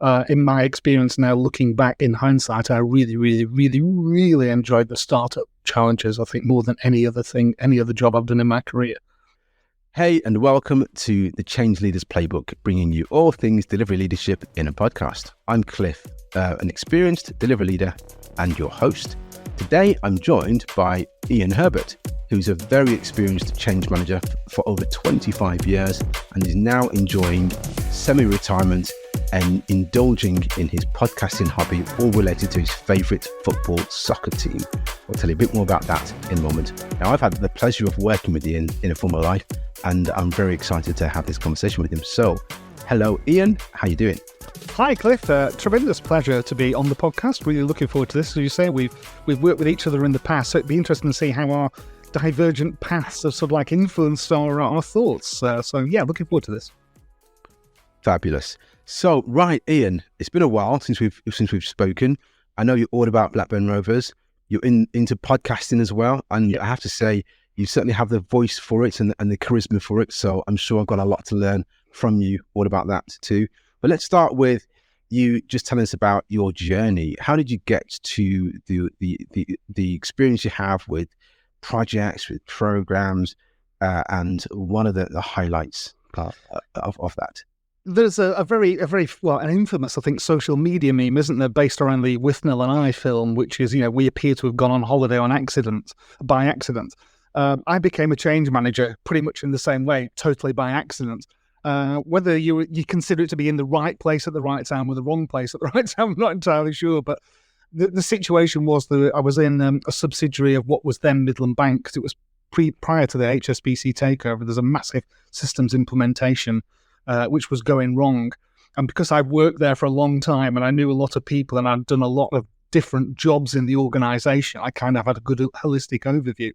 In my experience now, looking back in hindsight, I really, really, really, really enjoyed the startup challenges, I think, more than any other job I've done in my career. Hey, and welcome to the Change Leaders Playbook, bringing you all things delivery leadership in a podcast. I'm Cliff, an experienced delivery leader and your host. Today, I'm joined by Ian Herbert, who's a very experienced change manager for over 25 years and is now enjoying semi-retirement and indulging in his podcasting hobby, all related to his favourite football soccer team. I'll tell you a bit more about that in a moment. Now, I've had the pleasure of working with Ian in a former life, and I'm very excited to have this conversation with him. So, hello, Ian. How you doing? Hi, Cliff. Tremendous pleasure to be on the podcast. Really looking forward to this. As you say, we've worked with each other in the past, so it'd be interesting to see how our divergent paths have sort of like influenced our thoughts. So yeah, looking forward to this. Fabulous. So, right, Ian, it's been a while since we've spoken. I know you're all about Blackburn Rovers. You're into podcasting as well, and I have to say, you certainly have the voice for it and the charisma for it. So I'm sure I've got a lot to learn from you all about that too. But let's start with you just telling us about your journey. How did you get to the experience you have with projects, with programs, and one of the highlights of that? There's a very an infamous, I think, social media meme, isn't there, based around the Withnell and I film, which is, we appear to have gone on holiday by accident. I became a change manager pretty much in the same way, totally by accident. Whether you consider it to be in the right place at the right time or the wrong place at the right time, I'm not entirely sure. But the situation was that I was in a subsidiary of what was then Midland Bank, because it was prior to the HSBC takeover. There's a massive systems implementation which was going wrong. And because I worked there for a long time and I knew a lot of people and I'd done a lot of different jobs in the organisation, I kind of had a good holistic overview.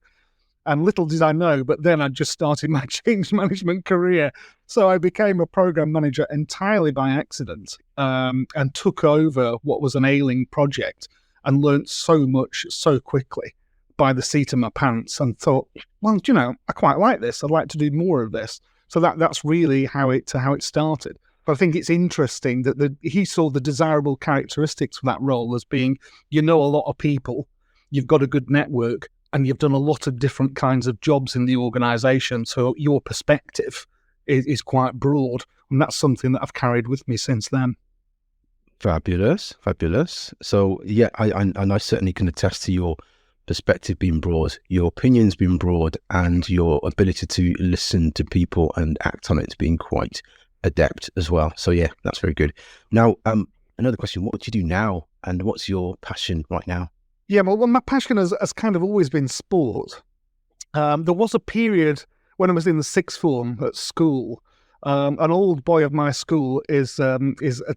And little did I know, but then I just started my change management career. So I became a program manager entirely by accident, and took over what was an ailing project and learnt so much so quickly by the seat of my pants, and thought, well, I quite like this. I'd like to do more of this. So that's really how it started. But I think it's interesting that he saw the desirable characteristics of that role as being, a lot of people, you've got a good network, and you've done a lot of different kinds of jobs in the organisation, so your perspective is quite broad, and that's something that I've carried with me since then. Fabulous. So yeah, I certainly can attest to your perspective being broad, your opinions being broad, and your ability to listen to people and act on it being quite adept as well. So yeah, that's very good. Now, another question: what do you do now, and what's your passion right now? Yeah, well, my passion has kind of always been sport. There was a period when I was in the sixth form at school. An old boy of my school is a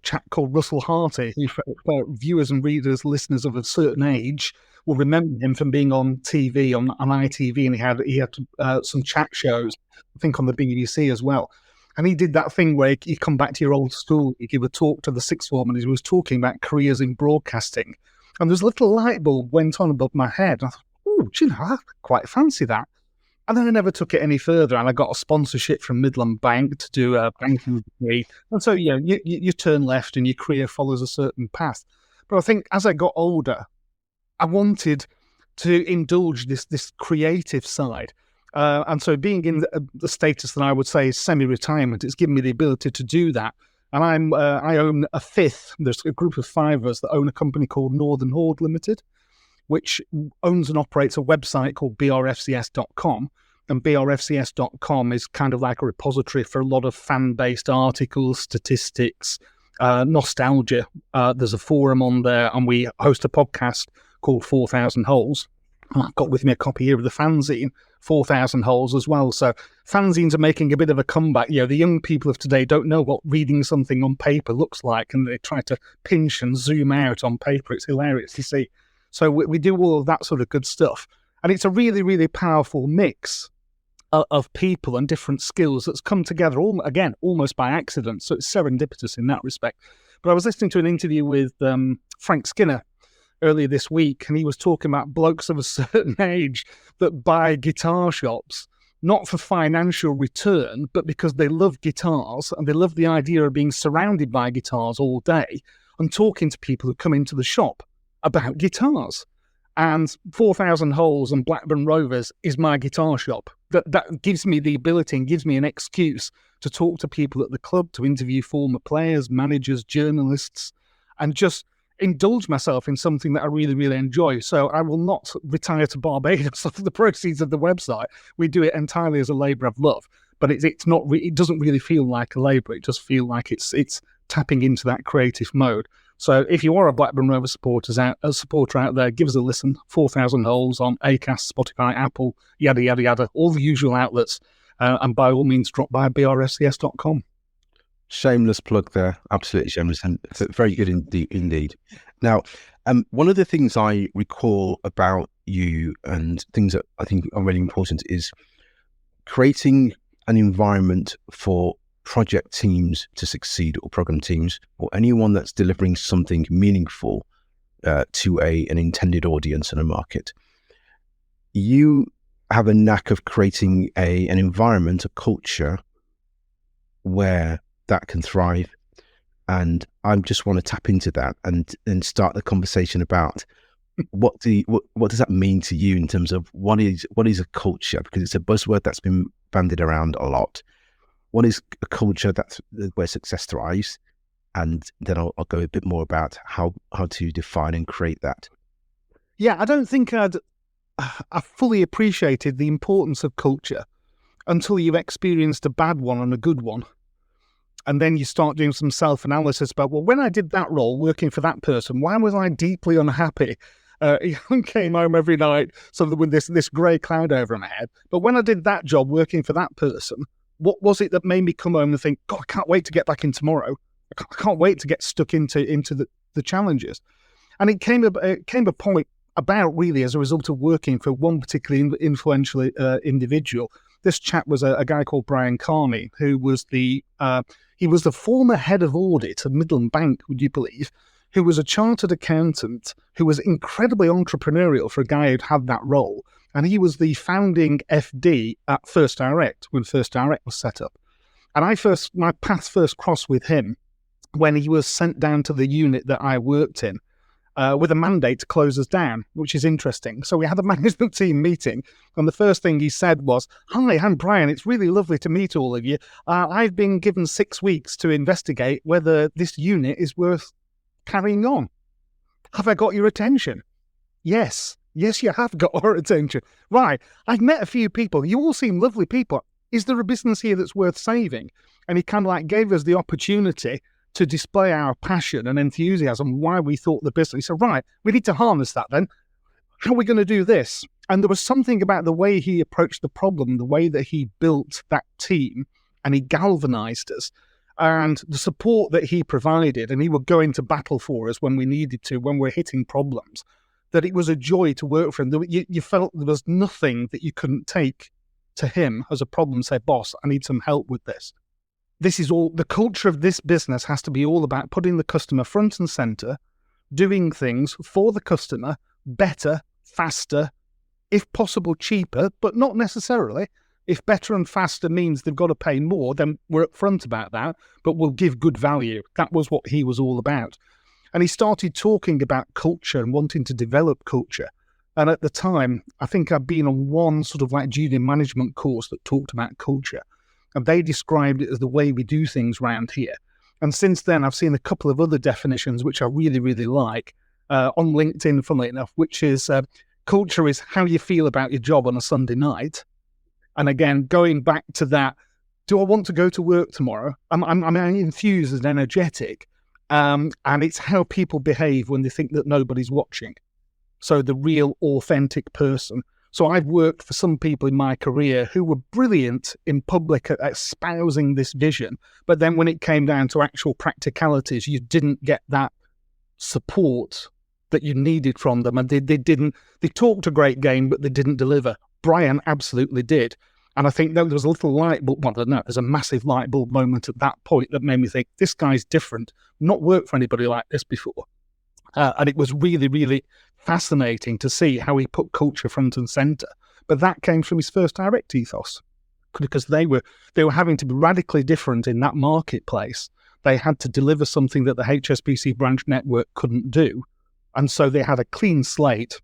chap called Russell Harty, who, for viewers and readers, listeners of a certain age, will remember him from being on TV, on ITV, and he had some chat shows, I think on the BBC as well. And he did that thing where you come back to your old school, you give a talk to the sixth form, and he was talking about careers in broadcasting. And there's a little light bulb went on above my head. I thought, I quite fancy that. And then I never took it any further, and I got a sponsorship from Midland Bank to do a banking degree. And so, you turn left and your career follows a certain path. But I think as I got older, I wanted to indulge this creative side. And so being in the status that I would say is semi-retirement, it's given me the ability to do that. And I own a fifth. There's a group of five of us that own a company called Northern Horde Limited, which owns and operates a website called brfcs.com. And brfcs.com is kind of like a repository for a lot of fan-based articles, statistics, nostalgia. There's a forum on there, and we host a podcast called 4,000 Holes. I've got with me a copy here of the fanzine, 4,000 Holes as well. So fanzines are making a bit of a comeback. The young people of today don't know what reading something on paper looks like, and they try to pinch and zoom out on paper. It's hilarious to see. So we do all of that sort of good stuff. And it's a really, really powerful mix of people and different skills that's come together, almost by accident. So it's serendipitous in that respect. But I was listening to an interview with Frank Skinner earlier this week, and he was talking about blokes of a certain age that buy guitar shops not for financial return, but because they love guitars and they love the idea of being surrounded by guitars all day and talking to people who come into the shop about guitars. And 4,000 Holes and Blackburn Rovers is my guitar shop. That gives me the ability and gives me an excuse to talk to people at the club, to interview former players, managers, journalists, and just indulge myself in something that I really, really enjoy. So I will not retire to Barbados off the proceeds of the website. We do it entirely as a labour of love, but it's not. It doesn't really feel like a labour. It just feels like it's tapping into that creative mode. So if you are a Blackburn Rovers supporter out there, give us a listen. 4,000 Holes on Acast, Spotify, Apple, yada, yada, yada, all the usual outlets. And by all means, drop by brscs.com. Shameless plug there. Absolutely shameless. And very good indeed. Now, one of the things I recall about you and things that I think are really important is creating an environment for project teams to succeed, or program teams, or anyone that's delivering something meaningful to an intended audience in a market. You have a knack of creating an environment, a culture where that can thrive. And I just want to tap into that and start the conversation about what does that mean to you in terms of what is a culture, because it's a buzzword that's been bandied around a lot. What is a culture that's where success thrives? And then I'll go a bit more about how to define and create that. Yeah, I don't think I fully appreciated the importance of culture until you've experienced a bad one and a good one. And then you start doing some self-analysis about, well, when I did that role, working for that person, why was I deeply unhappy? I came home every night sort of with this grey cloud over my head. But when I did that job working for that person, what was it that made me come home and think, God, I can't wait to get back in tomorrow. I can't wait to get stuck into the challenges. And it came a point about really as a result of working for one particularly influential individual. This chap was a guy called Brian Carney, who was the former head of audit of Midland Bank, would you believe, who was a chartered accountant, who was incredibly entrepreneurial for a guy who'd had that role. And he was the founding FD at First Direct when First Direct was set up. And my path first crossed with him when he was sent down to the unit that I worked in with a mandate to close us down, which is interesting. So we had a management team meeting, and the first thing he said was, "Hi, I'm Brian. It's really lovely to meet all of you. I've been given 6 weeks to investigate whether this unit is worth carrying on. Have I got your attention?" Yes, you have got our attention. Right, I've met a few people. You all seem lovely people. Is there a business here that's worth saving? And he kind of like gave us the opportunity to display our passion and enthusiasm, why we thought the business. He said, right, we need to harness that then. How are we going to do this? And there was something about the way he approached the problem, the way that he built that team, and he galvanized us. And the support that he provided, and he would go into battle for us when we needed to, when we're hitting problems, that it was a joy to work for him. You felt there was nothing that you couldn't take to him as a problem, say, boss, I need some help with this. This is all, the culture of this business has to be all about putting the customer front and center, doing things for the customer better, faster, if possible cheaper, but not necessarily. If better and faster means they've got to pay more, then we're upfront about that, but we'll give good value. That was what he was all about. And he started talking about culture and wanting to develop culture. And at the time, I think I'd been on one sort of like junior management course that talked about culture. And they described it as the way we do things round here. And since then, I've seen a couple of other definitions, which I really, really like, on LinkedIn, funnily enough, which is culture is how you feel about your job on a Sunday night. And again, going back to that, do I want to go to work tomorrow? I'm enthused and energetic. And it's how people behave when they think that nobody's watching. So the real authentic person. So I've worked for some people in my career who were brilliant in public at espousing this vision. But then when it came down to actual practicalities, you didn't get that support that you needed from them. And they talked a great game, but they didn't deliver. Brian absolutely did. And I think there was a little light bulb, well, I don't know, there's a massive light bulb moment at that point that made me think, this guy's different. Not worked for anybody like this before. And it was really, really fascinating to see how he put culture front and center. But that came from his First Direct ethos. because they were having to be radically different in that marketplace. They had to deliver something that the HSBC branch network couldn't do. And so they had a clean slate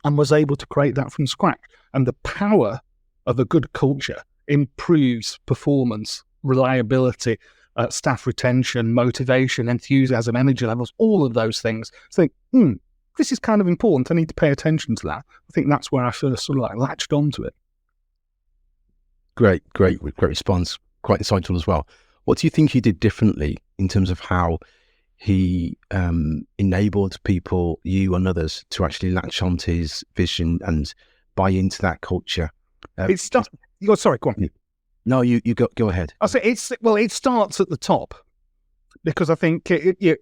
and was able to create that from scratch. And the power of a good culture improves performance, reliability, staff retention, motivation, enthusiasm, energy levels, all of those things. So this is kind of important. I need to pay attention to that. I think that's where I first sort of like latched onto it. Great response. Quite insightful as well. What do you think he did differently in terms of how he enabled people, you and others, to actually latch onto his vision and buy into that culture? It starts. Sorry, go on. No, you go ahead. I say it starts at the top, because I think the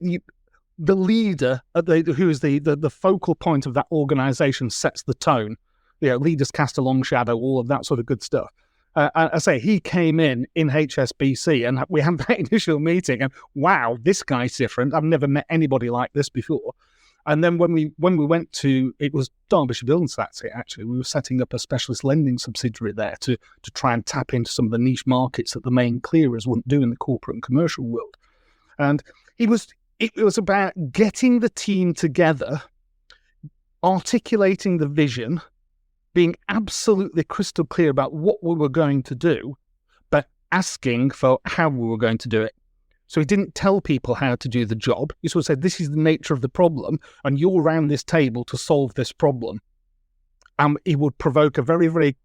leader, who is the focal point of that organisation, sets the tone. Leaders cast a long shadow, all of that sort of good stuff. I say he came in HSBC, and we had that initial meeting, and wow, this guy's different. I've never met anybody like this before. And then when we went to, it was Derbyshire Building Society, actually, we were setting up a specialist lending subsidiary there to try and tap into some of the niche markets that the main clearers wouldn't do in the corporate and commercial world. And it was about getting the team together, articulating the vision, being absolutely crystal clear about what we were going to do, but asking for how we were going to do it. So he didn't tell people how to do the job. He sort of said, this is the nature of the problem, and you're around this table to solve this problem. And it would provoke a very, very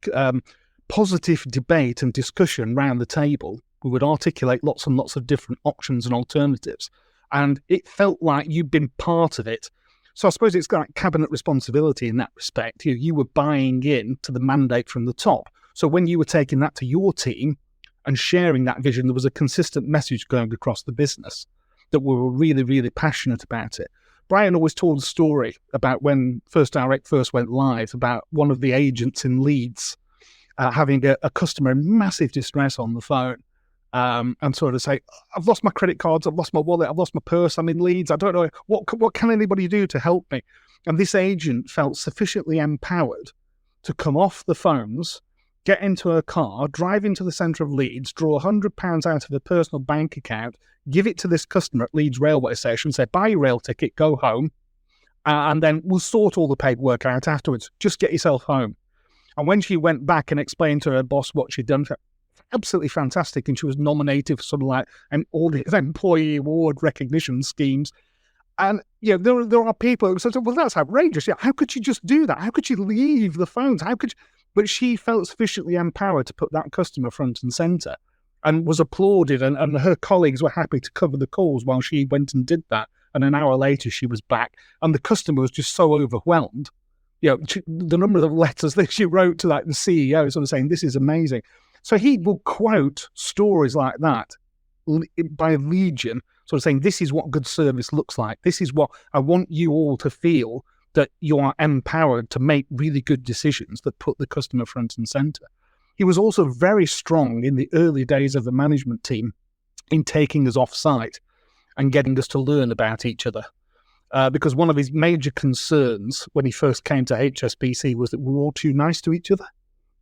positive debate and discussion around the table. We would articulate lots and lots of different options and alternatives. And it felt like you'd been part of it. So I suppose it's like cabinet responsibility in that respect. You were buying in to the mandate from the top. So when you were taking that to your team and sharing that vision, there was a consistent message going across the business that we were really, really passionate about it. Brian always told a story about when First Direct first went live, about one of the agents in Leeds having a customer in massive distress on the phone. And sort of say, I've lost my credit cards, I've lost my wallet, I've lost my purse, I'm in Leeds, I don't know, what can anybody do to help me? And this agent felt sufficiently empowered to come off the phones, get into a car, drive into the centre of Leeds, draw £100 out of a personal bank account, give it to this customer at Leeds railway station, say, buy your rail ticket, go home, and then we'll sort all the paperwork out afterwards. Just get yourself home. And when she went back and explained to her boss what she'd done, absolutely fantastic, and she was nominated for sort of like all the employee award recognition schemes. And there are people who said, well, that's outrageous. How could you just do that? How could you leave the phones? How could you? But she felt sufficiently empowered to put that customer front and centre, and was applauded, and her colleagues were happy to cover the calls while she went and did that. And an hour later she was back, and the customer was just so overwhelmed. The number of letters that she wrote to like the CEO sort of saying, this is amazing. So he will quote stories like that by legion, sort of saying, this is what good service looks like. This is what I want you all to feel, that you are empowered to make really good decisions that put the customer front and centre. He was also very strong in the early days of the management team in taking us off-site and getting us to learn about each other. Because one of his major concerns when he first came to HSBC was that we were all too nice to each other,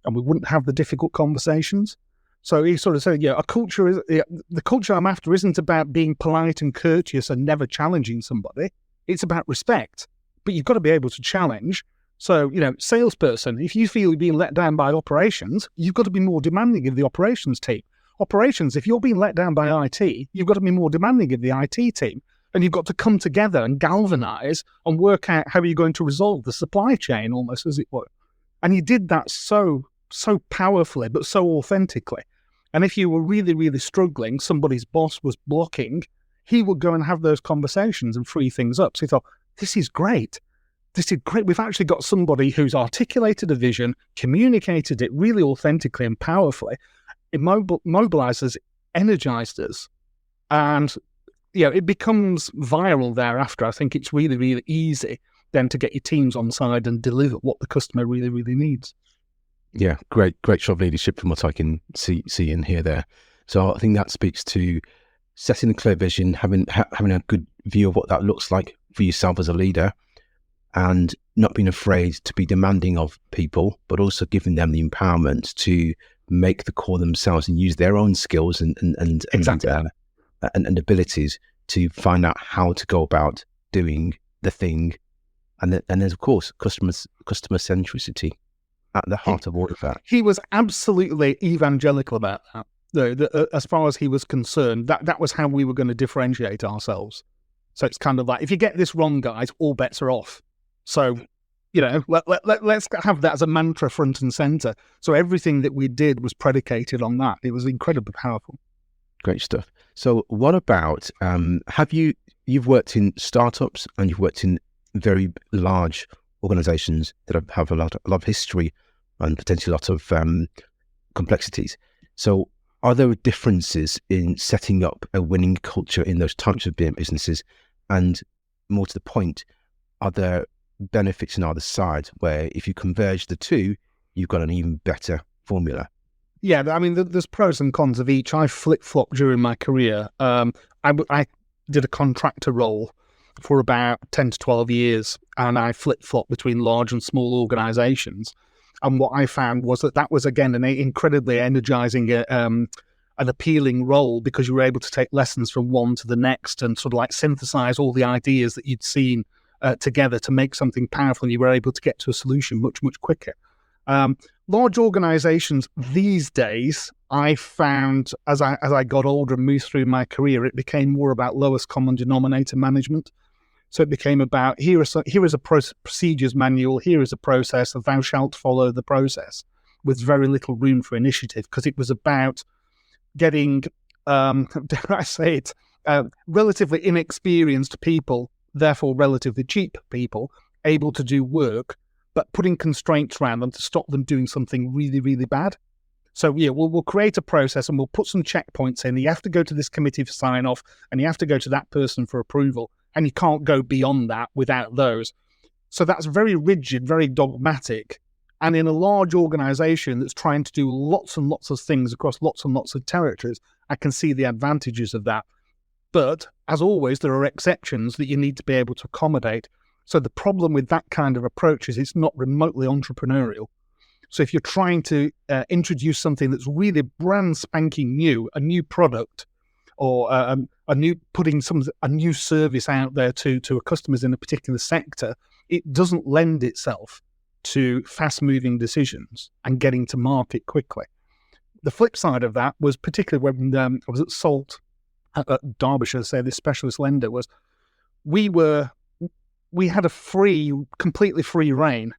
and we wouldn't have the difficult conversations. So he sort of said, the culture I'm after isn't about being polite and courteous and never challenging somebody. It's about respect. But you've got to be able to challenge. So, salesperson, if you feel you're being let down by operations, you've got to be more demanding of the operations team. Operations, if you're being let down by IT, you've got to be more demanding of the IT team. And you've got to come together and galvanise and work out how you're going to resolve the supply chain, almost as it were. And he did that so powerfully, but so authentically. And if you were really, really struggling, somebody's boss was blocking, he would go and have those conversations and free things up. So he thought, this is great. This is great. We've actually got somebody who's articulated a vision, communicated it really authentically and powerfully. It mobilised us, energised us. And, it becomes viral thereafter. I think it's really, really easy then to get your teams on side and deliver what the customer really, really needs. Yeah, great shot of leadership from what I can see and hear there. So I think that speaks to setting a clear vision, having a good view of what that looks like for yourself as a leader, and not being afraid to be demanding of people, but also giving them the empowerment to make the call themselves and use their own skills and Exactly. and abilities to find out how to go about doing the thing. And there's, of course, customer centricity at the heart of all of that. He was absolutely evangelical about that. As far as he was concerned, that was how we were going to differentiate ourselves. So it's kind of like, if you get this wrong, guys, all bets are off. So, let's have that as a mantra front and center. So everything that we did was predicated on that. It was incredibly powerful. Great stuff. So what about, you've worked in startups and you've worked in very large organizations that have a lot of history and potentially a lot of complexities. So are there differences in setting up a winning culture in those types of businesses? And more to the point, are there benefits on either side where if you converge the two, you've got an even better formula? Yeah, I mean, there's pros and cons of each. I flip-flopped during my career. I did a contractor role for about 10 to 12 years, and I flip-flopped between large and small organizations. And what I found was that was, again, an incredibly energizing an appealing role, because you were able to take lessons from one to the next and sort of like synthesize all the ideas that you'd seen together to make something powerful, and you were able to get to a solution much, much quicker. Large organizations these days, I found as I got older and moved through my career, it became more about lowest common denominator management. So it became about, here is a procedures manual, here is a process, and thou shalt follow the process, with very little room for initiative, because it was about getting, dare I say it, relatively inexperienced people, therefore relatively cheap people, able to do work, but putting constraints around them to stop them doing something really, really bad. So yeah, we'll create a process and we'll put some checkpoints in. You have to go to this committee for sign off, and you have to go to that person for approval, and you can't go beyond that without those. So that's very rigid, very dogmatic. And in a large organization that's trying to do lots and lots of things across lots and lots of territories, I can see the advantages of that. But as always, there are exceptions that you need to be able to accommodate. So the problem with that kind of approach is it's not remotely entrepreneurial. So if you're trying to introduce something that's really brand spanking new, a new product, or putting a new service out there to customers in a particular sector, it doesn't lend itself to fast-moving decisions and getting to market quickly. The flip side of that was, particularly when I was at Salt, at Derbyshire, say this specialist lender, was we had a completely free rein.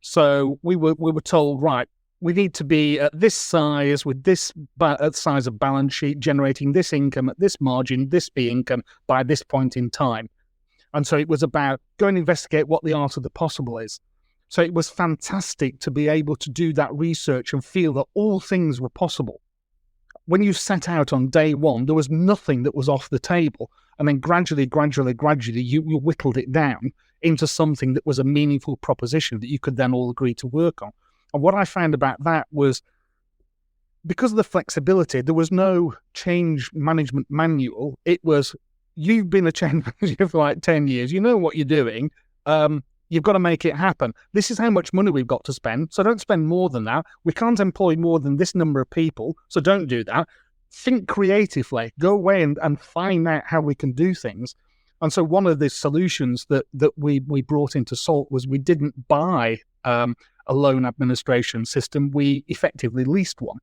So we were told, right, we need to be at this size with this size of balance sheet, generating this income at this margin, this fee income by this point in time. And so it was about go and investigate what the art of the possible is. So it was fantastic to be able to do that research and feel that all things were possible. When you set out on day one, there was nothing that was off the table. And then gradually, you whittled it down into something that was a meaningful proposition that you could then all agree to work on. And what I found about that was, because of the flexibility, there was no change management manual. It was, you've been a change manager for like 10 years. You know what you're doing. You've got to make it happen. This is how much money we've got to spend. So don't spend more than that. We can't employ more than this number of people. So don't do that. Think creatively. Go away and find out how we can do things. And so one of the solutions that we brought into Salt was we didn't buy a loan administration system. We effectively leased one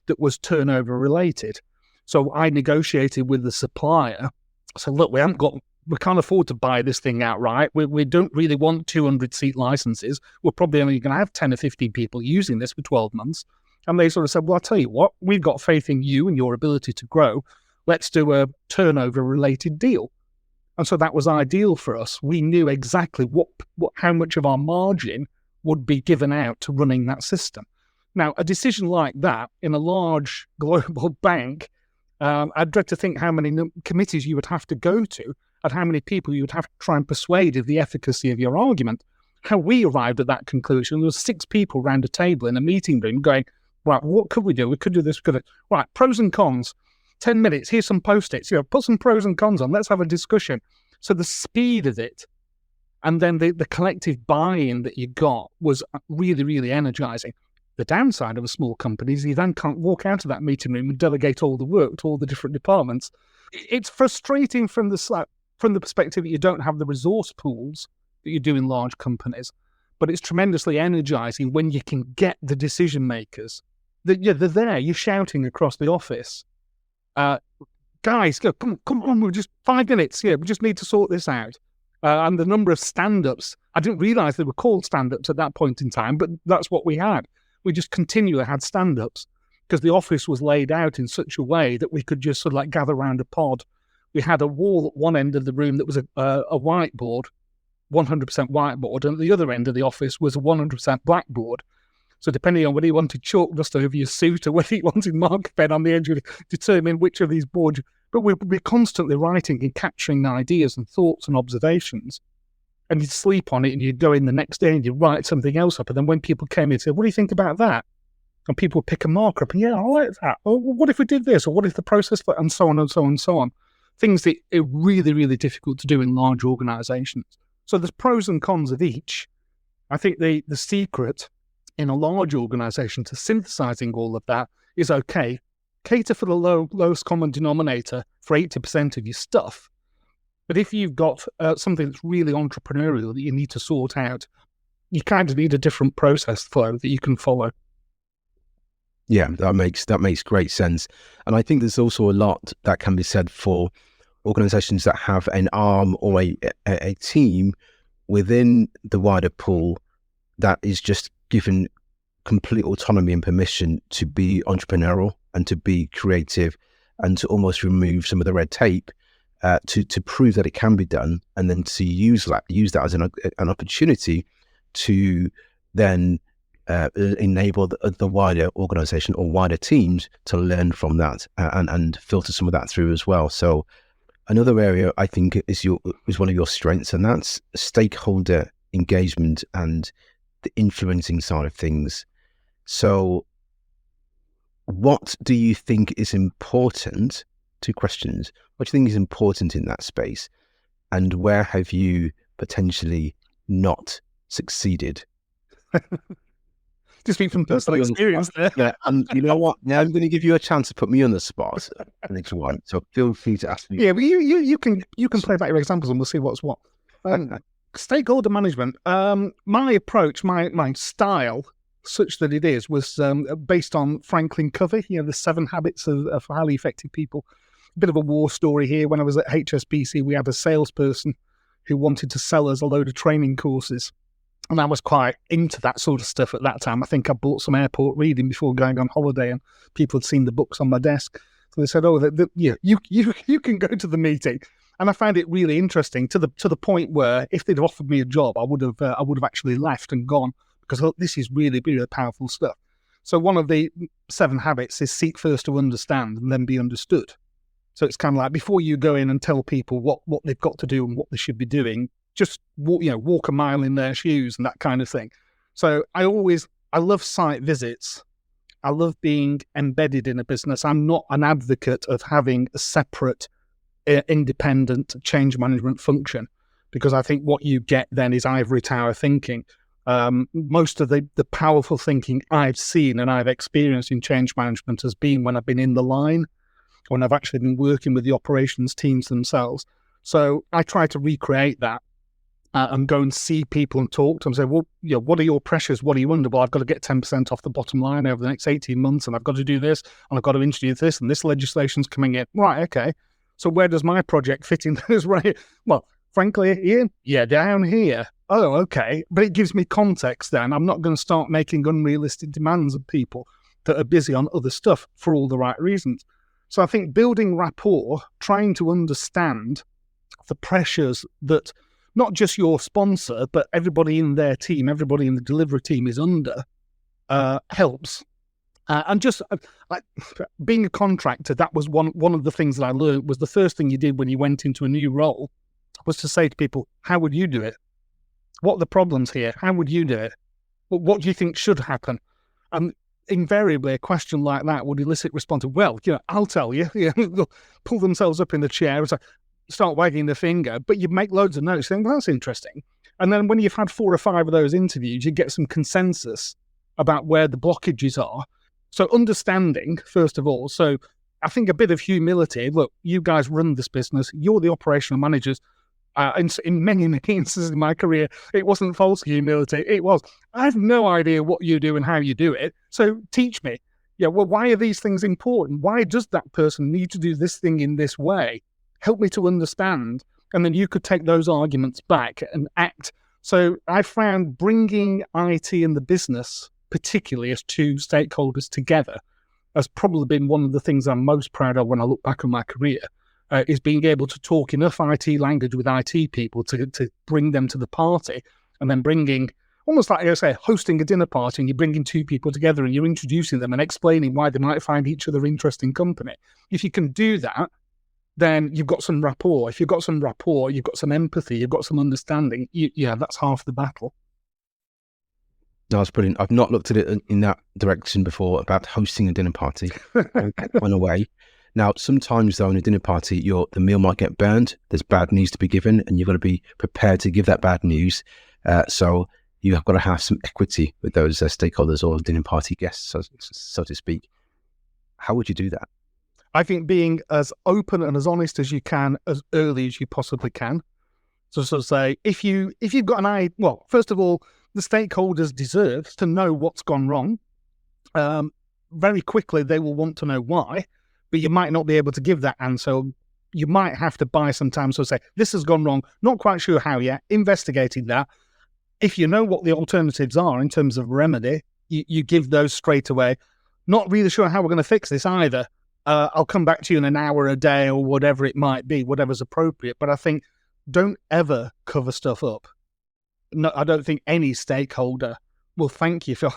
that was turnover related. So I negotiated with the supplier. I said, look, we can't afford to buy this thing outright. We don't really want 200-seat licenses. We're probably only going to have 10 or 15 people using this for 12 months. And they sort of said, well, I'll tell you what, we've got faith in you and your ability to grow. Let's do a turnover-related deal. And so that was ideal for us. We knew exactly how much of our margin would be given out to running that system. Now, a decision like that in a large global bank, I'd dread to think how many committees you would have to go to and how many people you would have to try and persuade of the efficacy of your argument. How we arrived at that conclusion, there was 6 people around a table in a meeting room going, right, what could we do? We could do this, right, pros and cons. 10 minutes, here's some post-its, put some pros and cons on, let's have a discussion. So the speed of it and then the collective buy-in that you got was really, really energizing. The downside of a small company is you then can't walk out of that meeting room and delegate all the work to all the different departments. It's frustrating from the perspective that you don't have the resource pools that you do in large companies, but it's tremendously energizing when you can get the decision makers. They're there, you're shouting across the office. Guys, go, come on, we're just 5 minutes. Yeah, we just need to sort this out. And the number of stand-ups, I didn't realize they were called stand-ups at that point in time, but that's what we had. We just continually had stand-ups because the office was laid out in such a way that we could just sort of like gather around a pod. We had a wall at one end of the room that was a whiteboard, 100% whiteboard, and at the other end of the office was a 100% blackboard. So depending on whether you wanted chalk dust over your suit or whether you wanted marker pen on the edge, would determine which of these boards. But we're constantly writing and capturing ideas and thoughts and observations. And you'd sleep on it and you'd go in the next day and you'd write something else up. And then when people came in and said, what do you think about that? And people would pick a marker up and, yeah, I like that. Or what if we did this? Or what if the process, and so on and so on and so on. Things that are really, really difficult to do in large organizations. So there's pros and cons of each. I think the secret in a large organization to synthesizing all of that is, okay, cater for the lowest common denominator for 80% of your stuff. But if you've got something that's really entrepreneurial that you need to sort out, you kind of need a different process flow that you can follow. Yeah, that makes great sense. And I think there's also a lot that can be said for organizations that have an arm or a team within the wider pool that is just given complete autonomy and permission to be entrepreneurial and to be creative and to almost remove some of the red tape to prove that it can be done, and then to use that as an opportunity to then enable the wider organization or wider teams to learn from that and filter some of that through as well. So another area I think is one of your strengths, and that's stakeholder engagement and the influencing side of things. So what do you think is important? 2 questions. What do you think is important in that space? And where have you potentially not succeeded? Just speak from personal experience there. Yeah, and you know what? Now I'm going to give you a chance to put me on the spot next one. So feel free to ask me. Yeah, but you can play back your examples and we'll see what's what. Stakeholder management. My approach, my style, such that it is, was based on Franklin Covey. The 7 habits of highly effective people. A bit of a war story here. When I was at HSBC, we had a salesperson who wanted to sell us a load of training courses. And I was quite into that sort of stuff at that time. I think I bought some airport reading before going on holiday, and people had seen the books on my desk. So they said, "Oh, you can go to the meeting." And I found it really interesting to the point where if they'd offered me a job, I would have actually left and gone, because this is really, really powerful stuff. So one of the 7 habits is seek first to understand and then be understood. So it's kind of like, before you go in and tell people what they've got to do and what they should be doing, just walk a mile in their shoes and that kind of thing. So I love site visits. I love being embedded in a business. I'm not an advocate of having a separate, independent change management function, because I think what you get then is ivory tower thinking. Most of the powerful thinking I've seen and I've experienced in change management has been when I've been in the line, when I've actually been working with the operations teams themselves. So I try to recreate that and go and see people and talk to them and say, well, what are your pressures? What are you under? Well, I've got to get 10% off the bottom line over the next 18 months, and I've got to do this, and I've got to introduce this, and this legislation's coming in. Right, okay. So where does my project fit in this? Right? Well, frankly, Ian, down here. Oh, okay. But it gives me context then. I'm not going to start making unrealistic demands of people that are busy on other stuff for all the right reasons. So I think building rapport, trying to understand the pressures that not just your sponsor, but everybody in their team, everybody in the delivery team is under, helps. And just like being a contractor, that was one of the things that I learned. Was the first thing you did when you went into a new role was to say to people, how would you do it? What are the problems here? How would you do it? What do you think should happen? And invariably a question like that would elicit response, well, I'll tell you. They'll pull themselves up in the chair and start wagging the finger, but you make loads of notes saying, well, that's interesting. And then when you've had 4 or 5 of those interviews, you get some consensus. about where the blockages are. So understanding, first of all. So I think a bit of humility. Look, you guys run this business. You're the operational managers. In many instances in my career, it wasn't false humility. It was, I have no idea what you do and how you do it. So teach me. Yeah, well, why are these things important? Why does that person need to do this thing in this way? Help me to understand. And then you could take those arguments back and act. So I found bringing IT and the business, particularly as two stakeholders together, has probably been one of the things I'm most proud of when I look back on my career, is being able to talk enough IT language with IT people to bring them to the party, and then bringing, almost like I say, hosting a dinner party, and you're bringing two people together and you're introducing them and explaining why they might find each other interesting company. If you can do that, then you've got some rapport. If you've got some rapport, you've got some empathy, you've got some understanding. That's half the battle. No, that's brilliant. I've not looked at it in that direction before about hosting a dinner party. One away. Now, sometimes though, in a dinner party, the meal might get burned. There's bad news to be given, and you've got to be prepared to give that bad news. So you have got to have some equity with those stakeholders or dinner party guests, so to speak. How would you do that? I think being as open and as honest as you can, as early as you possibly can. So say, if you've got an eye, well, first of all, the stakeholders deserve to know what's gone wrong. Very quickly, they will want to know why, but you might not be able to give that answer. You might have to buy some time. So say, this has gone wrong, not quite sure how yet, investigating that. If you know what the alternatives are in terms of remedy, you give those straight away. Not really sure how we're going to fix this either. I'll come back to you in an hour, a day, or whatever it might be, whatever's appropriate. But I think don't ever cover stuff up. No, I don't think any stakeholder will thank you for.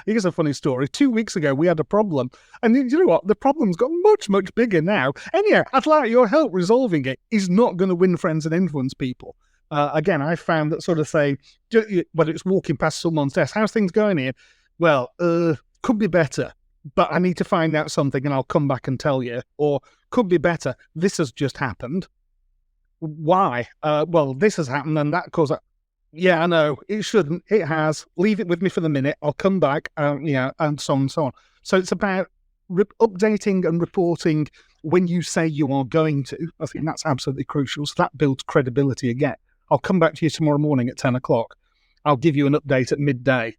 Here's a funny story. 2 weeks ago, we had a problem. And you know what? The problem's got much, much bigger now. Anyhow, I'd like your help resolving it. Is not going to win friends and influence people. Again, I found that sort of say, whether it's walking past someone's desk, how's things going here? Well, could be better, but I need to find out something and I'll come back and tell you. Or could be better, this has just happened. Why? Well, this has happened and that caused... Yeah, I know, it shouldn't. It has. Leave it with me for the minute. I'll come back, and so on and so on. So it's about updating and reporting when you say you are going to. I think that's absolutely crucial. So that builds credibility again. I'll come back to you tomorrow morning at 10 o'clock. I'll give you an update at midday,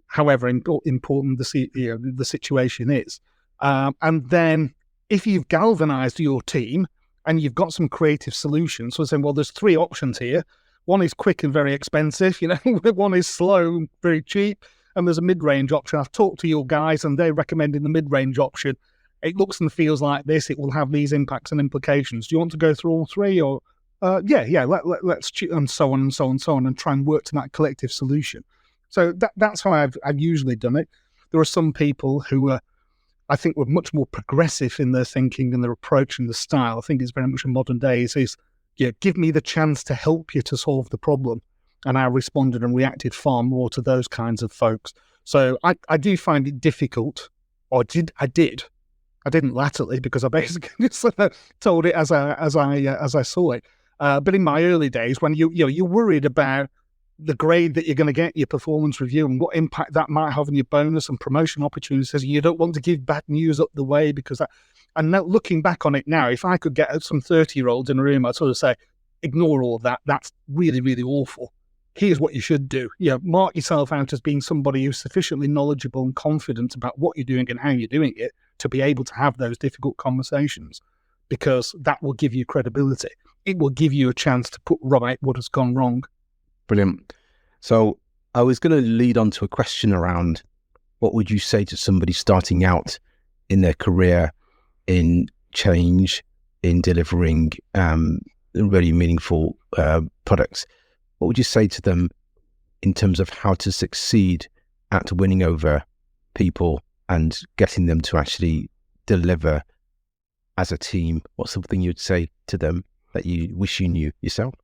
however important the situation is. And then if you've galvanized your team and you've got some creative solutions, so saying, well, there's 3 options here. One is quick and very expensive, one is slow, very cheap, and there's a mid-range option. I've talked to your guys and they're recommending the mid-range option. It looks and feels like this. It will have these impacts and implications. Do you want to go through all 3 or... let's and so on and so on and so on and try and work to that collective solution. So that's how I've usually done it. There are some people who I think were much more progressive in their thinking and their approach and the style. I think it's very much in modern days is give me the chance to help you to solve the problem. And I responded and reacted far more to those kinds of folks. So I do find it difficult, or I didn't latterly because I basically just told it as I saw it. But in my early days, when you're worried about the grade that you're going to get, your performance review, and what impact that might have on your bonus and promotion opportunities, you don't want to give bad news up the way because that. And now looking back on it now, if I could get some 30-year-olds in a room, I'd sort of say, ignore all of that. That's really, really awful. Here's what you should do. Mark yourself out as being somebody who's sufficiently knowledgeable and confident about what you're doing and how you're doing it to be able to have those difficult conversations, because that will give you credibility. It will give you a chance to put right what has gone wrong. Brilliant. So I was going to lead on to a question around what would you say to somebody starting out in their career in change, in delivering really meaningful products? What would you say to them in terms of how to succeed at winning over people and getting them to actually deliver as a team? What's something you'd say to them that you wish you knew yourself?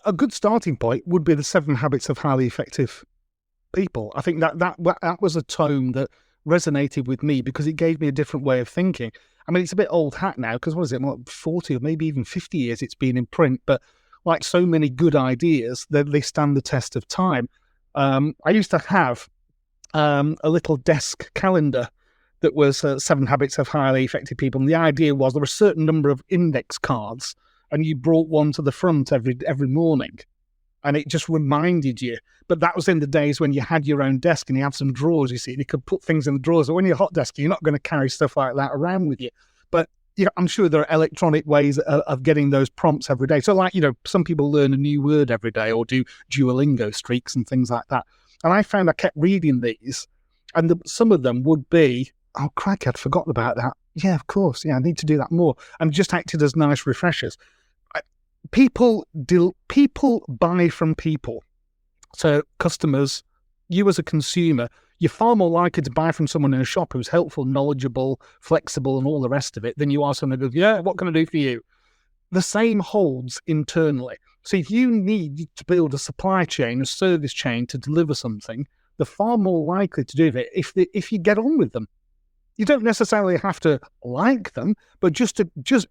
A good starting point would be the 7 Habits of Highly Effective People. I think that was a tome that resonated with me because it gave me a different way of thinking. I mean, it's a bit old hat now because what is it, 40 or maybe even 50 years it's been in print, but like so many good ideas, they stand the test of time. I used to have a little desk calendar that was 7 Habits of Highly Effective People. And the idea was there were a certain number of index cards, and you brought one to the front every morning, and it just reminded you. But that was in the days when you had your own desk and you had some drawers, you see, and you could put things in the drawers. So when you're hot desk, you're not going to carry stuff like that around with you. But I'm sure there are electronic ways of getting those prompts every day. So like, some people learn a new word every day or do Duolingo streaks and things like that. And I found I kept reading these, and some of them would be, oh, crikey, I'd forgotten about that. Yeah, of course. Yeah, I need to do that more. And just acted as nice refreshers. People buy from people. So customers, you as a consumer, you're far more likely to buy from someone in a shop who's helpful, knowledgeable, flexible, and all the rest of it than you are someone who goes, yeah, what can I do for you? The same holds internally. So if you need to build a supply chain, a service chain to deliver something, they're far more likely to do it if you get on with them. You don't necessarily have to like them, but just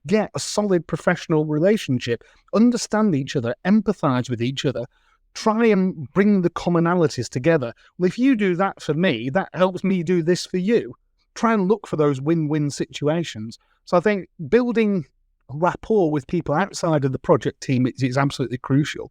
get a solid professional relationship, understand each other, empathize with each other, try and bring the commonalities together. Well, if you do that for me, that helps me do this for you. Try and look for those win-win situations. So I think building rapport with people outside of the project team is absolutely crucial.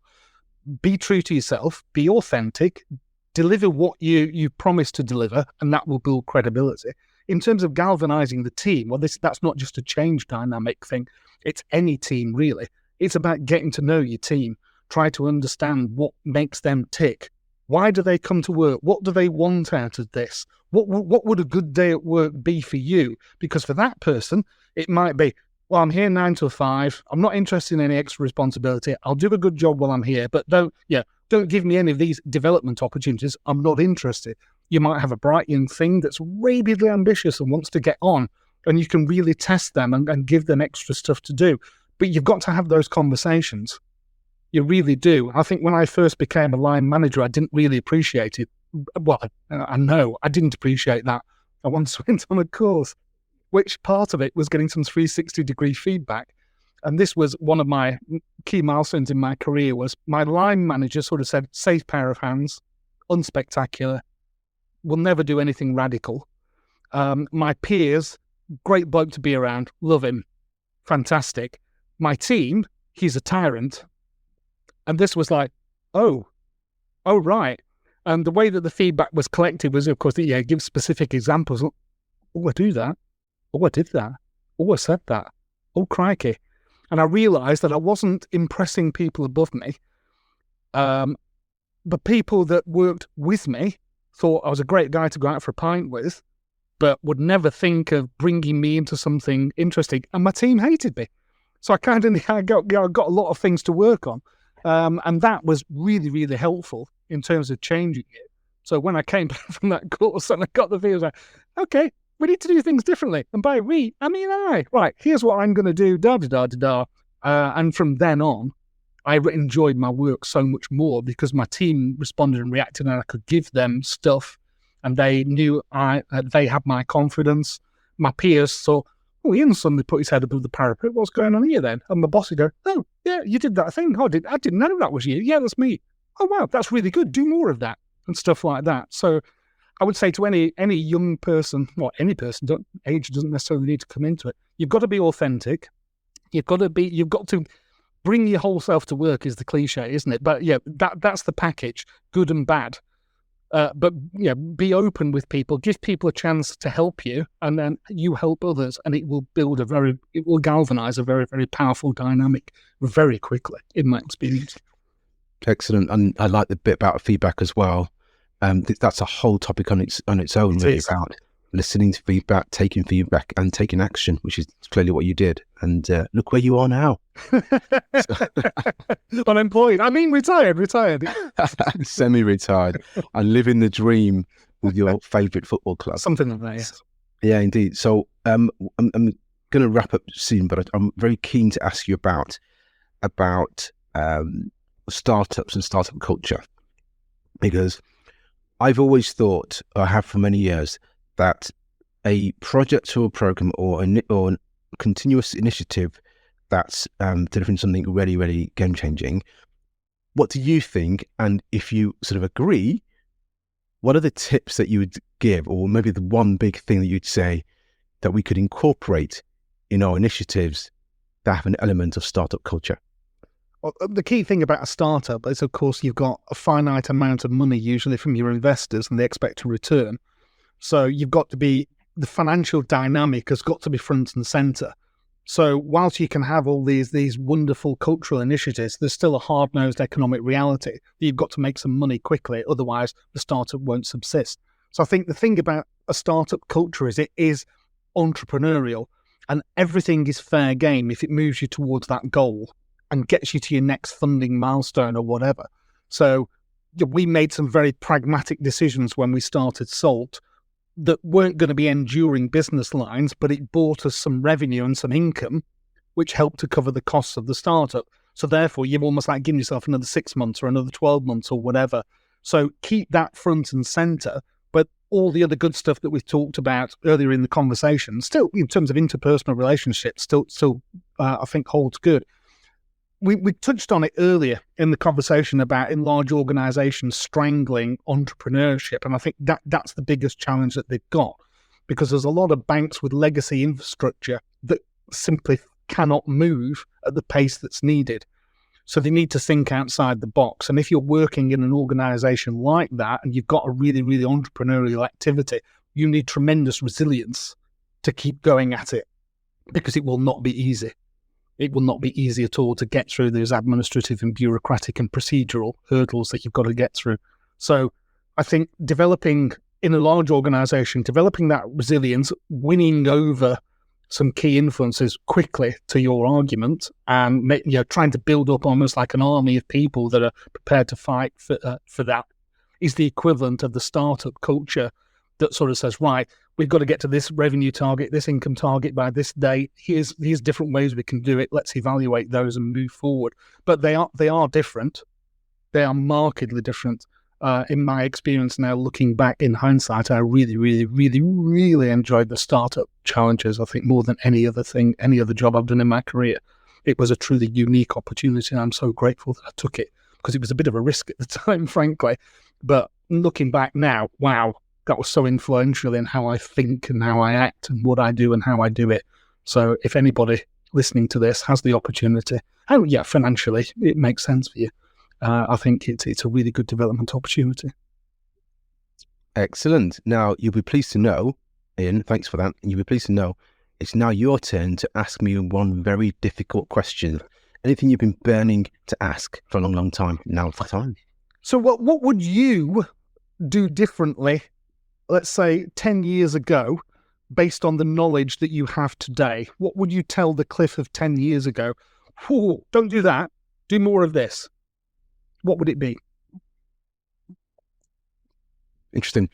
Be true to yourself, be authentic, deliver what you promise to deliver, and that will build credibility. In terms of galvanizing the team, well, that's not just a change dynamic thing. It's any team, really. It's about getting to know your team. Try to understand what makes them tick. Why do they come to work? What do they want out of this? What would a good day at work be for you? Because for that person, it might be, well, I'm here 9 to 5. I'm not interested in any extra responsibility. I'll do a good job while I'm here, but don't give me any of these development opportunities. I'm not interested. You might have a bright young thing that's rabidly ambitious and wants to get on, and you can really test them and give them extra stuff to do. But you've got to have those conversations. You really do. I think when I first became a line manager, I didn't really appreciate it. Well, I know I didn't appreciate that. I once went on a course, which part of it was getting some 360-degree feedback. And this was one of my key milestones in my career. Was my line manager sort of said, safe pair of hands, unspectacular, will never do anything radical. My peers, great bloke to be around, love him, fantastic. My team, he's a tyrant. And this was like, oh, right. And the way that the feedback was collected was, of course, give specific examples. Oh, I do that. Oh, I did that. Oh, I said that. Oh, crikey. And I realised that I wasn't impressing people above me. The people that worked with me thought I was a great guy to go out for a pint with, but would never think of bringing me into something interesting. And my team hated me. So I got a lot of things to work on. And that was really, really helpful in terms of changing it. So when I came back from that course and I got the feel, I was like, okay, we need to do things differently. And by we, I mean I. Right, here's what I'm going to do, da-da-da-da-da. And from then on, I enjoyed my work so much more because my team responded and reacted, and I could give them stuff, and they knew they had my confidence. My peers saw, oh, Ian suddenly put his head above the parapet. What's going on here then? And my boss would go, oh, yeah, you did that thing. Oh, I didn't know that was you. Yeah, that's me. Oh, wow, that's really good. Do more of that and stuff like that. So I would say to any young person, well, any person, age doesn't necessarily need to come into it. You've got to be authentic. You've got to bring your whole self to work is the cliche, isn't it? But yeah, that's the package, good and bad. But be open with people, give people a chance to help you, and then you help others, and it will galvanize a very, very powerful dynamic very quickly, in my experience. Excellent. And I like the bit about feedback as well. That's a whole topic on its own, really, about listening to feedback, taking feedback, and taking action, which is clearly what you did. And look where you are now. Unemployed. I mean, retired. Semi-retired. And living the dream with your favourite football club. Something like that, yes. Yeah, indeed. So I'm going to wrap up soon, but I'm very keen to ask you about startups and startup culture, because I've always thought, I have for many years, that a project or a program or a continuous initiative that's delivering something really, really game-changing. What do you think? And if you sort of agree, what are the tips that you would give, or maybe the one big thing that you'd say that we could incorporate in our initiatives that have an element of startup culture? Well, the key thing about a startup is, of course, you've got a finite amount of money usually from your investors and they expect a return. So you've got to be, the financial dynamic has got to be front and centre. So whilst you can have all these wonderful cultural initiatives, there's still a hard-nosed economic reality. You've got to make some money quickly, otherwise the startup won't subsist. So I think the thing about a startup culture is it is entrepreneurial and everything is fair game if it moves you towards that goal and gets you to your next funding milestone or whatever. So we made some very pragmatic decisions when we started Salt that weren't going to be enduring business lines, but it brought us some revenue and some income, which helped to cover the costs of the startup. So therefore, you've almost like given yourself another 6 months or another 12 months or whatever. So keep that front and centre, but all the other good stuff that we've talked about earlier in the conversation, still in terms of interpersonal relationships, still I think holds good. We touched on it earlier in the conversation about in large organisations strangling entrepreneurship, and I think that's the biggest challenge that they've got, because there's a lot of banks with legacy infrastructure that simply cannot move at the pace that's needed. So they need to think outside the box. And if you're working in an organisation like that and you've got a really, really entrepreneurial activity, you need tremendous resilience to keep going at it, because it will not be easy. It will not be easy at all to get through those administrative and bureaucratic and procedural hurdles that you've got to get through. So I think developing in a large organisation, developing that resilience, winning over some key influences quickly to your argument, and trying to build up almost like an army of people that are prepared to fight for that, is the equivalent of the startup culture that sort of says, right, we've got to get to this revenue target, this income target by this date. Here's different ways we can do it. Let's evaluate those and move forward. But they are different. They are markedly different. In my experience now, looking back in hindsight, I really, really, really, really enjoyed the startup challenges. I think more than any other job I've done in my career. It was a truly unique opportunity, and I'm so grateful that I took it, because it was a bit of a risk at the time, frankly. But looking back now, wow, that was so influential in how I think and how I act and what I do and how I do it. So if anybody listening to this has the opportunity, financially, it makes sense for you. I think it's a really good development opportunity. Excellent. Now, you'll be pleased to know, Ian, thanks for that. You'll be pleased to know it's now your turn to ask me one very difficult question. Anything you've been burning to ask for a long, long time. Now's the time. So what would you do differently, let's say 10 years ago, based on the knowledge that you have today? What would you tell the Cliff of 10 years ago? Don't do that. Do more of this. What would it be? Interesting.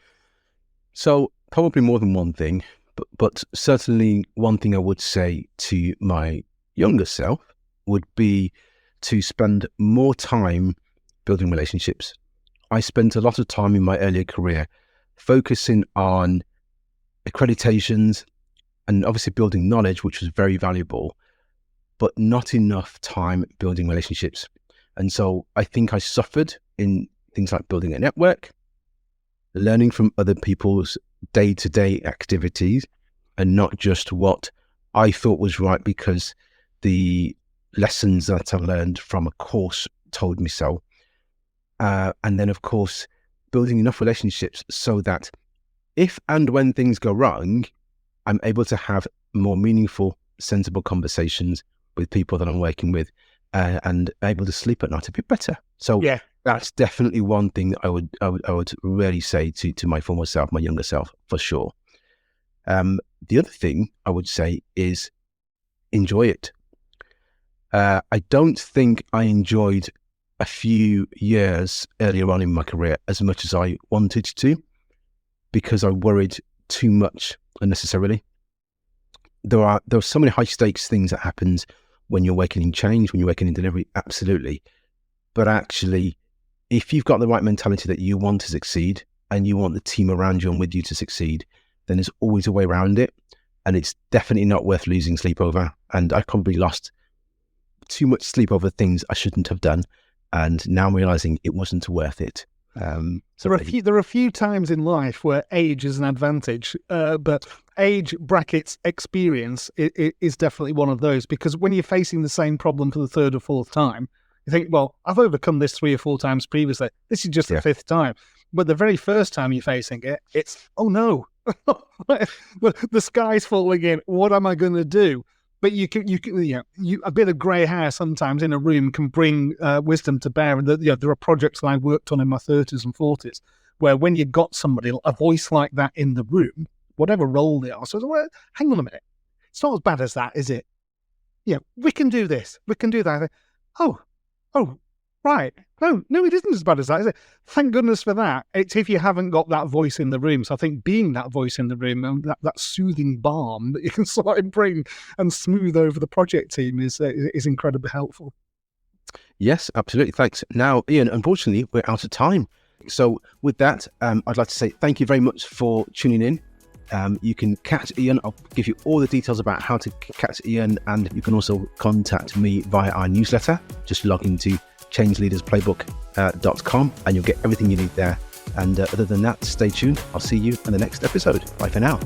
So probably more than one thing, but certainly one thing I would say to my younger self would be to spend more time building relationships. I spent a lot of time in my earlier career focusing on accreditations and obviously building knowledge, which was very valuable, but not enough time building relationships. And so I think I suffered in things like building a network, learning from other people's day-to-day activities, and not just what I thought was right because the lessons that I learned from a course told me so. And then, of course, building enough relationships so that if and when things go wrong, I'm able to have more meaningful, sensible conversations with people that I'm working with, and able to sleep at night a bit better. So yeah, that's definitely one thing that I would really say to my former self, my younger self, for sure. The other thing I would say is enjoy it. I don't think I enjoyed a few years earlier on in my career as much as I wanted to, because I worried too much unnecessarily. There are so many high stakes things that happens when you're working in change, when you're working in delivery, absolutely. But actually, if you've got the right mentality that you want to succeed and you want the team around you and with you to succeed, then there's always a way around it. And it's definitely not worth losing sleep over. And I probably lost too much sleep over things I shouldn't have done. And now I'm realizing it wasn't worth it. There are a few times in life where age is an advantage, but age brackets experience is definitely one of those, because when you're facing the same problem for the third or fourth time, you think, well, I've overcome this 3 or 4 times previously. This is just the 5th time. But the very first time you're facing it, it's, oh no, the sky's falling in. What am I going to do? But you can, a bit of grey hair sometimes in a room can bring wisdom to bear. And there are projects that I worked on in my 30s and 40s where when you got somebody, a voice like that in the room, whatever role they are, so well, hang on a minute, it's not as bad as that, is it? Yeah, we can do this, we can do that. Oh, right. No, it isn't as bad as that, is it? Thank goodness for that. It's if you haven't got that voice in the room. So I think being that voice in the room and that soothing balm that you can sort of bring and smooth over the project team is incredibly helpful. Yes, absolutely. Thanks. Now, Ian, unfortunately, we're out of time. So with that, I'd like to say thank you very much for tuning in. You can catch Ian. I'll give you all the details about how to catch Ian, and you can also contact me via our newsletter. Just log into changeleadersplaybook.com and you'll get everything you need there. And other than that, stay tuned. I'll see you in the next episode. Bye for now.